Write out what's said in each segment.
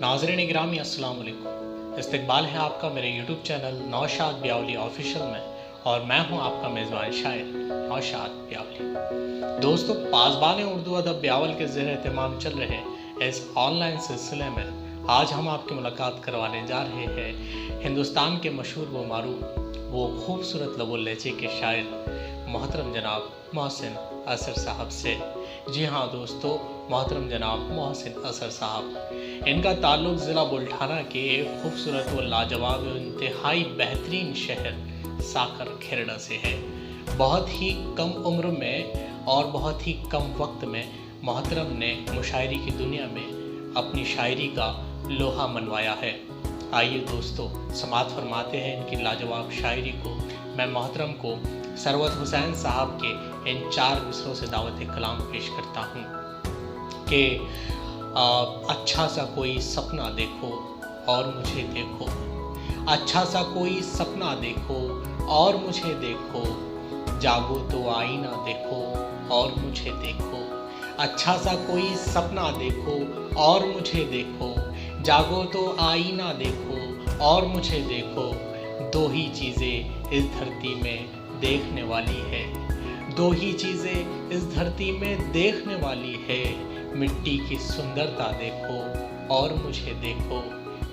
नाज़रीन गिरामी अस्सलाम वालेकुम। इस्तकबाल है आपका मेरे यूट्यूब चैनल नौशाद ब्यावली ऑफिशियल में और मैं हूं आपका मेज़बान शायर नौशाद ब्यावली। दोस्तों, पासबान उर्दू अदब ब्यावल के ज़ेर एहतमाम चल रहे इस ऑनलाइन सिलसिले में आज हम आपकी मुलाकात करवाने जा रहे हैं हिंदुस्तान के मशहूर व मारूफ वो खूबसूरत लबो लहजे के शायर मोहतरम जनाब मोहसिन असर साहब से। जी हाँ दोस्तों, मोहतरम जनाब मोहसिन असर साहब, इनका ताल्लुक़ ज़िला बुल्ढाना के एक खूबसूरत व लाजवाब व इंतहाई बेहतरीन शहर साकर खेरड़ा से है। बहुत ही कम उम्र में और बहुत ही कम वक्त में मोहतरम ने मुशायरी की दुनिया में अपनी शायरी का लोहा मनवाया है। आइए दोस्तों, समाअत फरमाते हैं इनकी लाजवाब शायरी को। मैं मोहतरम को सरवत हुसैन साहब के इन 4 मिसरों से दावत कलाम पेश करता हूँ कि अच्छा सा कोई सपना देखो और मुझे देखो, अच्छा सा कोई सपना देखो और मुझे देखो, जागो तो आईना देखो और मुझे देखो, अच्छा सा कोई सपना देखो और मुझे देखो, जागो तो आईना देखो और मुझे देखो। दो ही चीज़ें इस धरती में देखने वाली है, दो ही चीज़ें इस धरती में देखने वाली है, मिट्टी की सुंदरता देखो और मुझे देखो,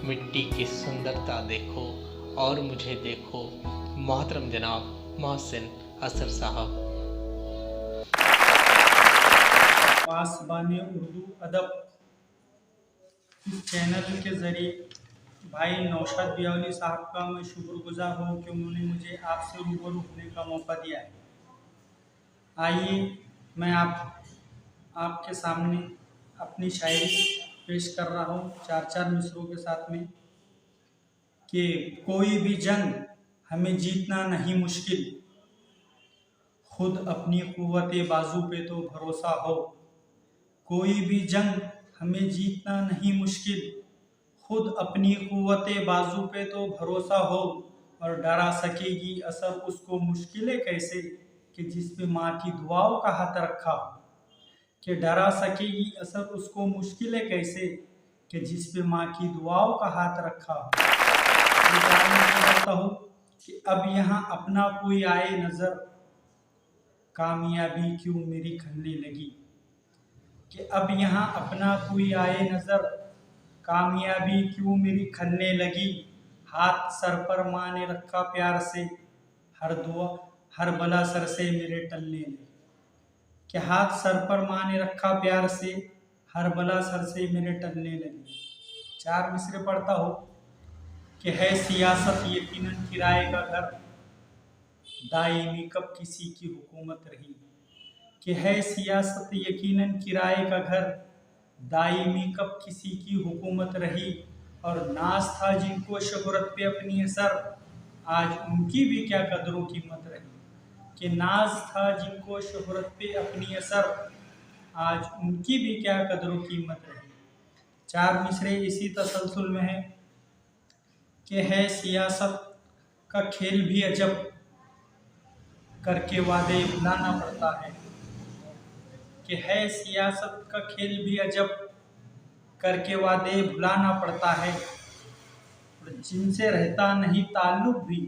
मिट्टी की सुंदरता देखो और मुझे देखो। मोहतरम जनाब मोहसिन असर साहब। पासबान उर्दू अदब इस चैनल के ज़रिए भाई नौशाद ब्यावली साहब का मैं शुक्रगुजार हूँ कि उन्होंने मुझे आपसे रूबरू होने का मौका दिया है। आइए मैं आपके सामने अपनी शायरी पेश कर रहा हूँ 4-4 मिसरों के साथ में कि कोई भी जंग हमें जीतना नहीं मुश्किल, खुद अपनी कुव्वते बाजू पे तो भरोसा हो। कोई भी जंग हमें जीतना नहीं मुश्किल, खुद अपनी कुव्वते बाजू पे तो भरोसा हो। और डरा सकेगी असर उसको मुश्किलें कैसे कि जिस पे माँ की दुआओं का हाथ रखा हो। कि डरा सकेगी असर उसको मुश्किलें कैसे कि जिस पे माँ की दुआओं का हाथ रखा हो। कहता हूँ कि अब यहाँ अपना कोई आए नजर, कामयाबी क्यों मेरी खलने लगी। कि अब यहाँ अपना कोई आए नजर, कामयाबी क्यों मेरी खलने लगी। हाथ सर पर माँ ने रखा प्यार से, हर दुआ हर बला सर से मेरे टलने लगी। कि हाथ सर पर माँ ने रखा प्यार से, हर बला सर से मेरे टलने लगी। 4 मिसरे पढ़ता हो कि है सियासत यकीनन किराए का घर, दायमी कब किसी की हुकूमत रही। कि है सियासत यकीनन किराए का घर, दायमी कब किसी की हुकूमत रही। और नाज था जिनको शोहरत पे अपनी असर, आज उनकी भी क्या कदरों कीमत रही। कि नाज था जिनको शोहरत पे अपनी असर, आज उनकी भी क्या कदरों कीमत रही। 4 मिसरे इसी तसलसल में है कि है सियासत का खेल भी अजब, करके वादे भुलाना पड़ता है। कि है सियासत का खेल भी अजब, करके वादे भुलाना पड़ता है। और जिनसे रहता नहीं ताल्लुक भी,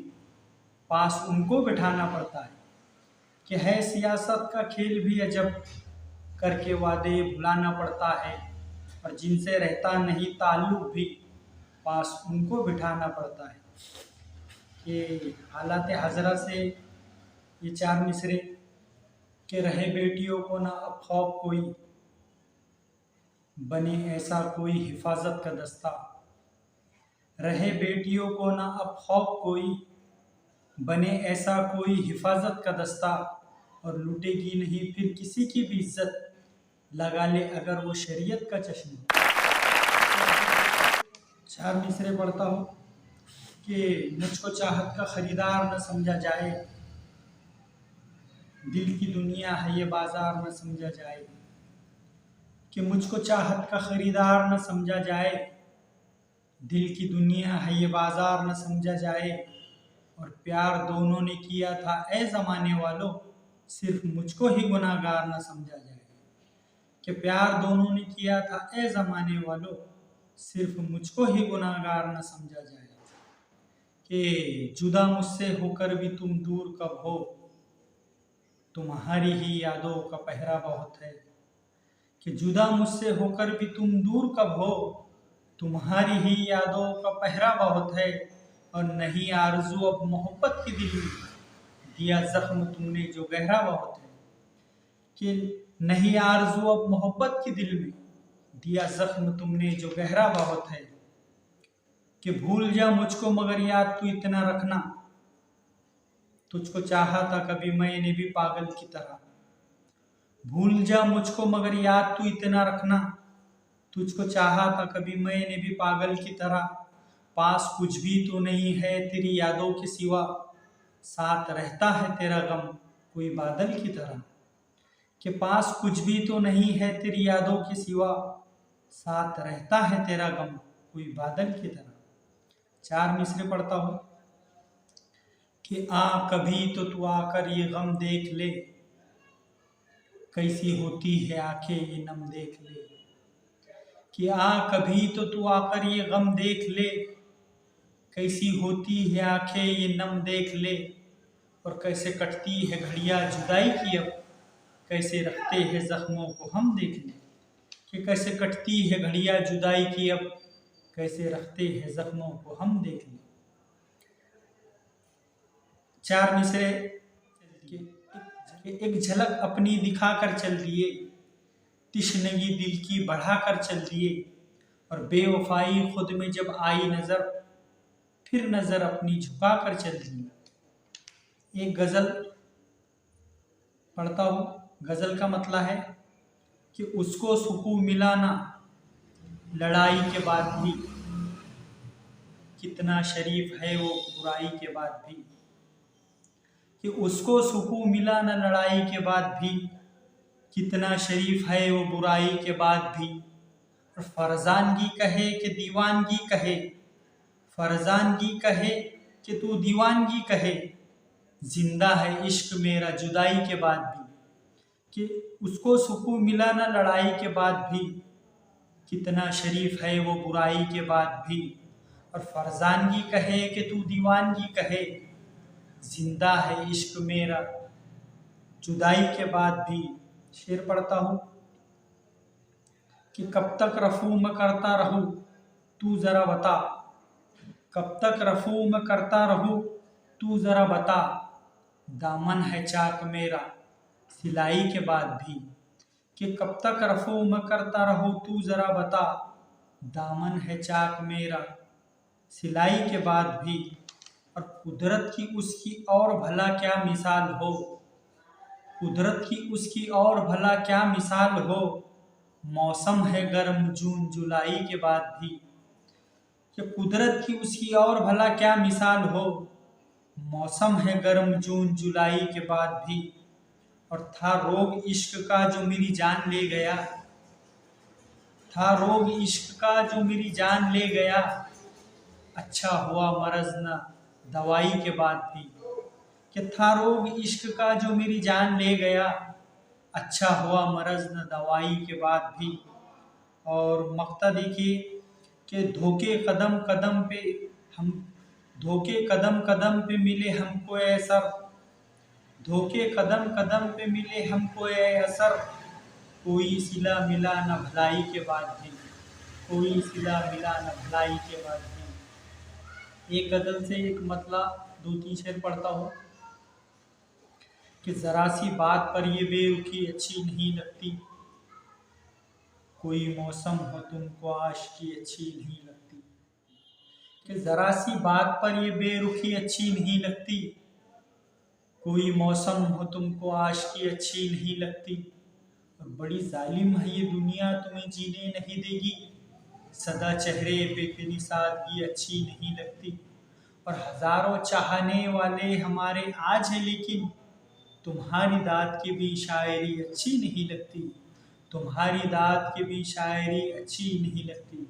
पास उनको बिठाना पड़ता है। कि है सियासत का खेल भी अजब, करके वादे भुलाना पड़ता है। और जिनसे रहता नहीं ताल्लुक भी, पास उनको बिठाना पड़ता है। कि हालात हजरा से ये 4 मिसरे कि रहे बेटियों को ना अब खौफ कोई, बने ऐसा कोई हिफाजत का दस्ता। रहे बेटियों को ना अब खौफ कोई, बने ऐसा कोई हिफाजत का दस्ता। और लूटेगी नहीं फिर किसी की भी इज्जत, लगा ले अगर वो शरीयत का चश्मा। 4 मिसरे पढ़ता हूँ कि मुझको चाहत का खरीदार न समझा जाए, दिल की दुनिया है ये बाजार न समझा जाए। कि मुझको चाहत का खरीदार न समझा जाए, दिल की दुनिया है ये बाजार न समझा जाए। और प्यार दोनों ने किया था ए ज़माने वालों, सिर्फ मुझको ही गुनाहगार न समझा जाए। कि प्यार दोनों ने किया था ए ज़माने वालों, सिर्फ मुझको ही गुनाहगार न समझा जाए, कि जुदा मुझसे होकर भी तुम दूर कब हो, तुम्हारी ही यादों का पहरा बहुत है। कि जुदा मुझसे होकर भी तुम दूर कब हो, तुम्हारी ही यादों का पहरा बहुत है। और नहीं आरज़ू अब मोहब्बत के दिल में, दिया जख्म तुमने जो गहरा बहुत है। कि नहीं आरज़ू अब मोहब्बत के दिल में, दिया जख्म तुमने जो गहरा बहुत है। कि भूल जा मुझको मगर याद तू इतना रखना, तुझको चाहा था कभी मैंने भी पागल की तरह। भूल जा मुझको मगर याद तू इतना रखना, तुझको चाहा था कभी मैंने भी पागल की तरह। पास कुछ भी तो नहीं है तेरी यादों के सिवा, साथ रहता है तेरा गम कोई बादल की तरह। कि पास कुछ भी तो नहीं है तेरी यादों के सिवा, साथ रहता है तेरा गम कोई बादल की तरह। 4 मिसरे पढ़ता हूँ। कि आ कभी तो तू आकर ये गम देख ले, कैसी होती है आंखें ये नम देख ले। कि आ कभी तो तू आकर ये गम देख ले, कैसी होती है आंखें ये नम देख ले। और कैसे कटती है घड़ियां जुदाई की अब, कैसे रखते हैं जख्मों को हम देख ले। कि कैसे कटती है घड़ियां जुदाई की अब, कैसे रखते हैं जख्मों को हम देख ले। 4 मिसरे। कि एक झलक अपनी दिखा कर चल दिए, तिश्नगी दिल की बढ़ा कर चल दिए। और बेवफाई खुद में जब आई नजर, फिर नजर अपनी झुका कर चल दिए। एक गजल पढ़ता हूँ। गजल का मतलब है कि उसको सुकून मिला ना लड़ाई के बाद भी, कितना शरीफ है वो बुराई के बाद भी। कि उसको सुकून मिला ना लड़ाई के बाद भी, कितना शरीफ है वो बुराई के बाद भी। और फरजानगी कहे कि दीवानगी कहे, फरजानगी कहे कि तू दीवानगी कहे, जिंदा है इश्क मेरा जुदाई के बाद भी। कि उसको सुकून मिला ना लड़ाई के बाद भी, कितना शरीफ है वो बुराई के बाद भी। और फरजानगी कहे कि तू दीवानगी कहे, जिंदा है इश्क मेरा जुदाई के बाद भी। शेर पढ़ता हूँ। कि कब तक रफू मैं करता रहूं तू जरा बता, कब तक रफू मैं करता रहूं तू जरा बता। दामन है चाक मेरा सिलाई के बाद भी। कि कब तक रफू मैं करता रहूं तू जरा बता, दामन है चाक मेरा सिलाई के बाद भी। और कुदरत की उसकी और भला क्या मिसाल हो, कुदरत की उसकी और भला क्या मिसाल हो। मौसम है गर्म जून जुलाई के बाद भी। कि कुदरत की उसकी और भला क्या मिसाल हो, मौसम है गर्म जून जुलाई के बाद भी। और था रोग इश्क का जो मेरी जान ले गया, था रोग इश्क का जो मेरी जान ले गया। अच्छा हुआ मरज न दवाई के बाद भी। कि था रोग इश्क का जो मेरी जान ले गया, अच्छा हुआ मरज न दवाई के बाद भी। और मक्ता देखिए कि धोखे कदम कदम पे हम, धोखे कदम कदम पे मिले हमको ए असर, धोखे कदम कदम पे मिले हमको ए असर। कोई सिला मिला न भलाई के बाद भी, कोई सिला मिला न भलाई के बाद भी। एक गजल से एक मतलब 2-3 शेर पढ़ता हूँ। कि जरा सी बात पर ये बेरुखी अच्छी नहीं लगती, कोई मौसम हो तुमको आशिकी अच्छी नहीं लगती। कि जरा सी बात पर ये बेरुखी अच्छी नहीं लगती, कोई मौसम हो तुमको आशिकी अच्छी नहीं लगती। और बड़ी जालिम है ये दुनिया तुम्हें जीने नहीं देगी, सदा चेहरे पे तेरी सादगी अच्छी नहीं लगती। और हजारों चाहने वाले हमारे आज हैं, लेकिन तुम्हारी दाद की भी शायरी अच्छी नहीं लगती, तुम्हारी दाद की भी शायरी अच्छी नहीं लगती।